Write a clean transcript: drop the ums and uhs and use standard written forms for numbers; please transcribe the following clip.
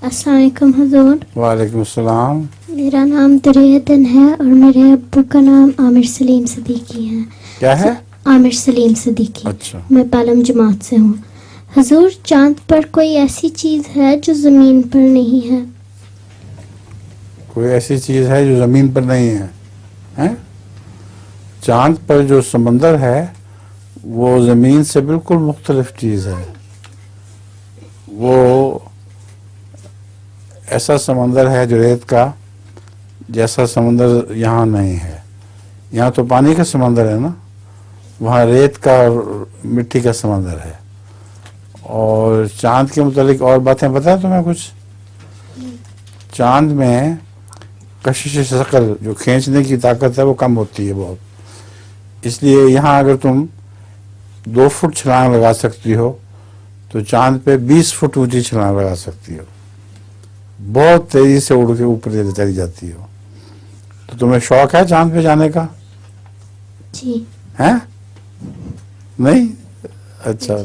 السلام علیکم حضور. وعلیکم السلام. میرا نام دریادن ہے اور میرے ابو کا نام عامر سلیم صدیقی ہے. کیا ہے؟ عامر سلیم صدیقی. اچھا. میں پالم جماعت سے ہوں. حضور چاند پر کوئی ایسی چیز ہے جو زمین پر نہیں ہے؟ کوئی ایسی چیز ہے جو زمین پر نہیں ہے؟ ہیں؟ چاند پر جو سمندر ہے وہ زمین سے بالکل مختلف چیز ہے. وہ ایسا سمندر ہے جو ریت کا جیسا سمندر یہاں نہیں ہے. یہاں تو پانی کا سمندر ہے نا، وہاں ریت کا اور مٹی کا سمندر ہے. اور چاند کے متعلق اور باتیں پتہ ہے تمہیں کچھ؟ چاند میں کشش ثقل جو کھینچنے کی طاقت ہے وہ کم ہوتی ہے بہت. اس لیے یہاں اگر تم 2 فٹ چھلانگ لگا سکتی ہو تو چاند پہ 20 فٹ اونچی چھلانگ لگا سکتی ہو. بہت تیزی سے اڑ کے اوپر چلی جاتی ہو. تو تمہیں شوق ہے چاند پہ جانے کا؟ جی. ہیں؟ نہیں؟ اچھا.